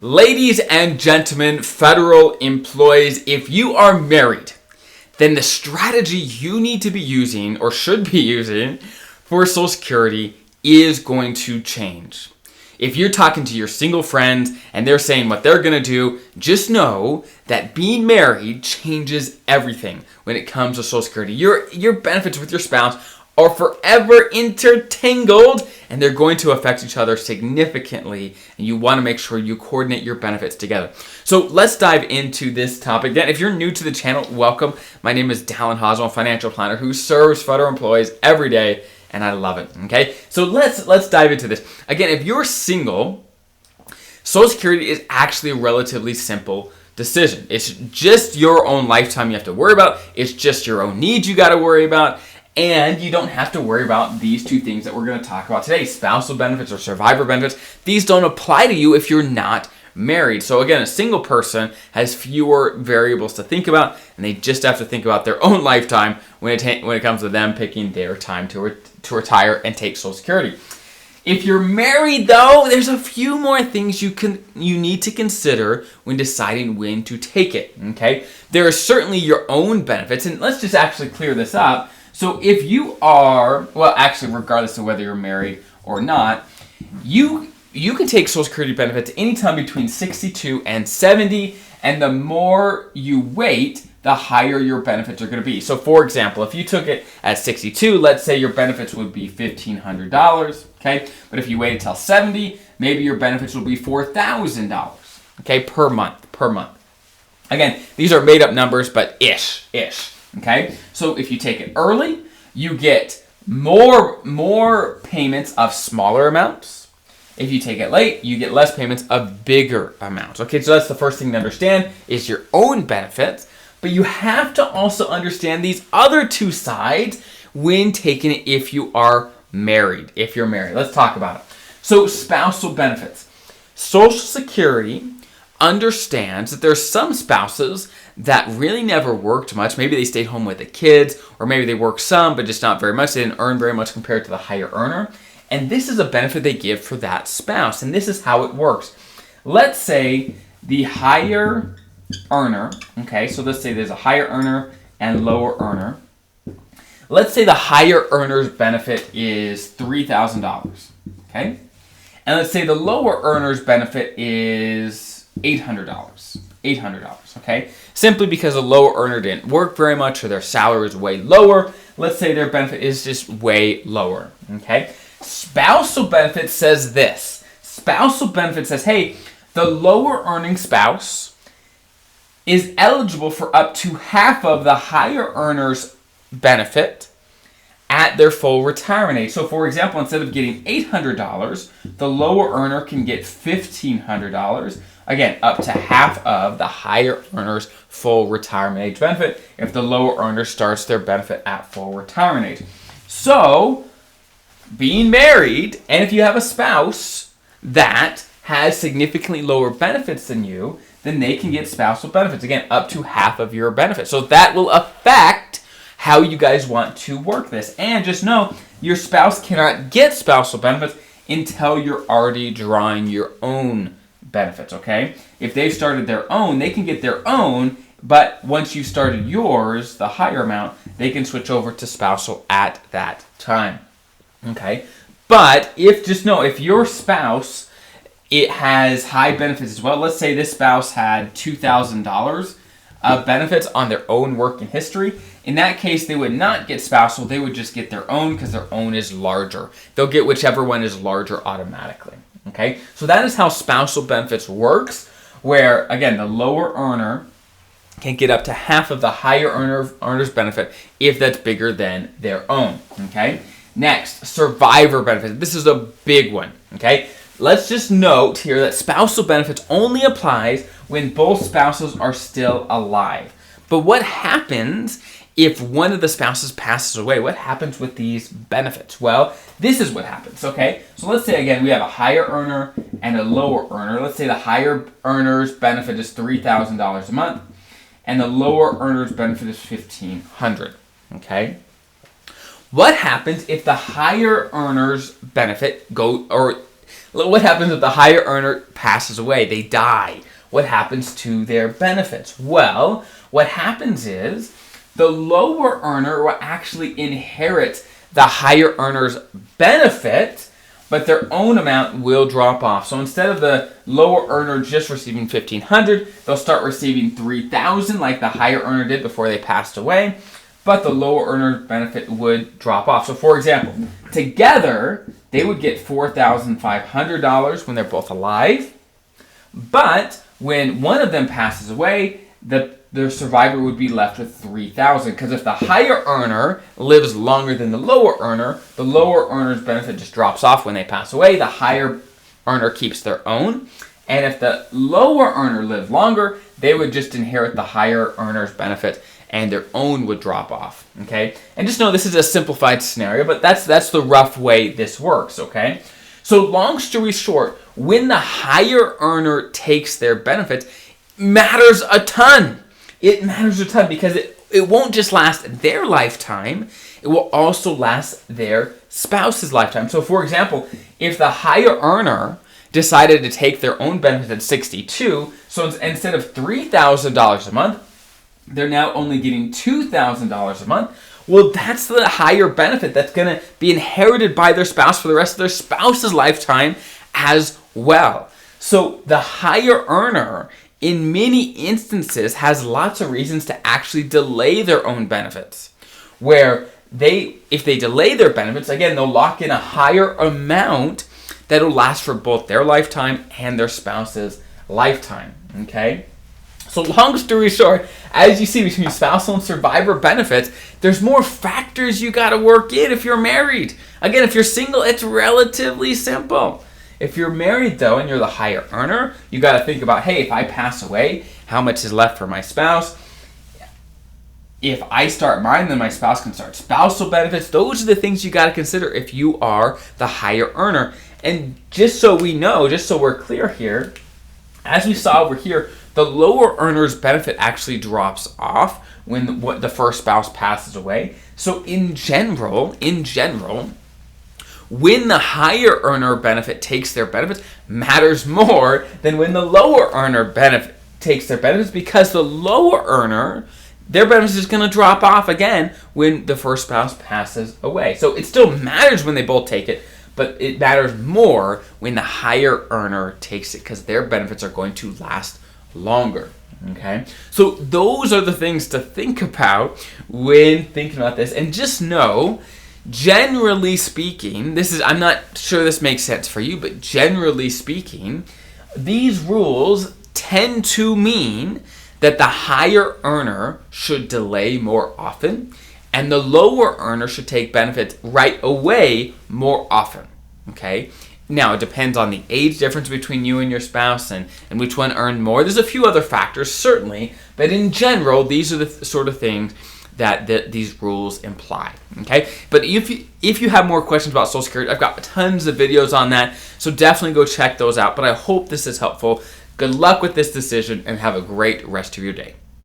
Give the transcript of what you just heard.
Ladies and gentlemen, federal employees, if you are married, then the strategy you need to be using or should be using for Social Security is going to change. If you're talking to your single friends and they're saying what they're going to do, just know that being married changes everything when it comes to Social Security. Your benefits with your spouse are forever intertangled, and they're going to affect each other significantly, and you want to make sure you coordinate your benefits together. So let's dive into this topic. Again, if you're new to the channel, welcome. My name is Dallin Hoswell, a financial planner who serves federal employees every day, and I love it. Okay, so let's dive into this. Again, if you're single, Social Security is actually a relatively simple decision. It's just your own lifetime you have to worry about. It's just your own needs you got to worry about. And you don't have to worry about these two things that we're going to talk about today, spousal benefits or survivor benefits. These don't apply to you if you're not married. So again, a single person has fewer variables to think about, and they just have to think about their own lifetime when it comes to them picking their time to retire and take Social Security. If you're married, though, there's a few more things you need to consider when deciding when to take it. Okay, there are certainly your own benefits, and let's just actually clear this up. So if you are, well, actually, regardless of whether you're married or not, you can take Social Security benefits anytime between 62 and 70, and the more you wait, the higher your benefits are going to be. So, for example, if you took it at 62, let's say your benefits would be $1,500, okay? But if you waited till 70, maybe your benefits will be $4,000, okay, per month. Again, these are made up numbers, but ish. Okay, so if you take it early, you get more payments of smaller amounts. If you take it late, you get less payments of bigger amounts. Okay, so that's the first thing to understand is your own benefits, but you have to also understand these other two sides when taking it if you are married. If you're married, let's talk about it. So spousal benefits. Social Security understands that there's some spouses that really never worked much. Maybe they stayed home with the kids, or maybe they worked some, but just not very much. They didn't earn very much compared to the higher earner. And this is a benefit they give for that spouse. And this is how it works. Let's say the higher earner, okay, so let's say there's a higher earner and lower earner. Let's say the higher earner's benefit is $3,000, okay? And let's say the lower earner's benefit is $800, okay? Simply because a lower earner didn't work very much or their salary is way lower. Let's say their benefit is just way lower, okay? Spousal benefit says this. Spousal benefit says, hey, the lower earning spouse is eligible for up to half of the higher earner's benefit at their full retirement age. So, for example, instead of getting $800, the lower earner can get $1,500. Again, up to half of the higher earner's full retirement age benefit if the lower earner starts their benefit at full retirement age. So, being married, and if you have a spouse that has significantly lower benefits than you, then they can get spousal benefits. Again, up to half of your benefits. So that will affect how you guys want to work this. And just know, your spouse cannot get spousal benefits until you're already drawing your own benefits, okay? If they've started their own, they can get their own, but once you started yours, the higher amount, they can switch over to spousal at that time, okay? But just know, if your spouse, it has high benefits as well. Let's say this spouse had $2,000 of benefits on their own working history. In that case, they would not get spousal. They would just get their own because their own is larger. They'll get whichever one is larger automatically. Okay, so that is how spousal benefits works, where, again, the lower earner can get up to half of the higher earner's benefit if that's bigger than their own. Okay, next, survivor benefits. This is a big one. Okay, let's just note here that spousal benefits only applies when both spouses are still alive. But what happens if one of the spouses passes away? What happens with these benefits? Well, this is what happens, okay? So let's say, again, we have a higher earner and a lower earner. Let's say the higher earner's benefit is $3,000 a month, and the lower earner's benefit is $1,500, okay? What happens if the higher earner's benefit What happens if the higher earner passes away? They die. What happens to their benefits? Well, what happens is the lower earner will actually inherit the higher earner's benefit, but their own amount will drop off. So instead of the lower earner just receiving $1,500, they'll start receiving $3,000 like the higher earner did before they passed away, but the lower earner's benefit would drop off. So for example, together they would get $4,500 when they're both alive, but when one of them passes away, the survivor would be left with $3,000, because if the higher earner lives longer than the lower earner's benefit just drops off when they pass away. The higher earner keeps their own, and if the lower earner lived longer, they would just inherit the higher earner's benefit, and their own would drop off. Okay, and just know this is a simplified scenario, but that's the rough way this works. Okay, so long story short, when the higher earner takes their benefits, matters a ton. It matters a ton because it won't just last their lifetime, it will also last their spouse's lifetime. So for example, if the higher earner decided to take their own benefit at 62, so instead of $3,000 a month, they're now only getting $2,000 a month. Well, that's the higher benefit that's going to be inherited by their spouse for the rest of their spouse's lifetime as well. So the higher earner, in many instances, has lots of reasons to actually delay their own benefits. Where if they delay their benefits, again, they'll lock in a higher amount that'll last for both their lifetime and their spouse's lifetime. Okay? So long story short, as you see between spousal and survivor benefits, there's more factors you got to work in if you're married. Again, if you're single, it's relatively simple. If you're married, though, and you're the higher earner, you got to think about, hey, if I pass away, how much is left for my spouse? If I start mine, then my spouse can start spousal benefits. Those are the things you got to consider if you are the higher earner. And just so we know, just so we're clear here, as we saw over here, the lower earner's benefit actually drops off when the first spouse passes away. So in general, when the higher earner benefit takes their benefits, matters more than when the lower earner benefit takes their benefits, because the lower earner, their benefits is going to drop off again when the first spouse passes away. So it still matters when they both take it, but it matters more when the higher earner takes it, because their benefits are going to last longer. Okay, so those are the things to think about when thinking about this. And just know, generally speaking, I'm not sure this makes sense for you, but generally speaking, these rules tend to mean that the higher earner should delay more often, and the lower earner should take benefits right away more often. Okay? Now, it depends on the age difference between you and your spouse and which one earned more. There's a few other factors, certainly, but in general, these are the sort of things that these rules imply. Okay? But if you have more questions about Social Security, I've got tons of videos on that, so definitely go check those out. But I hope this is helpful. Good luck with this decision, and have a great rest of your day.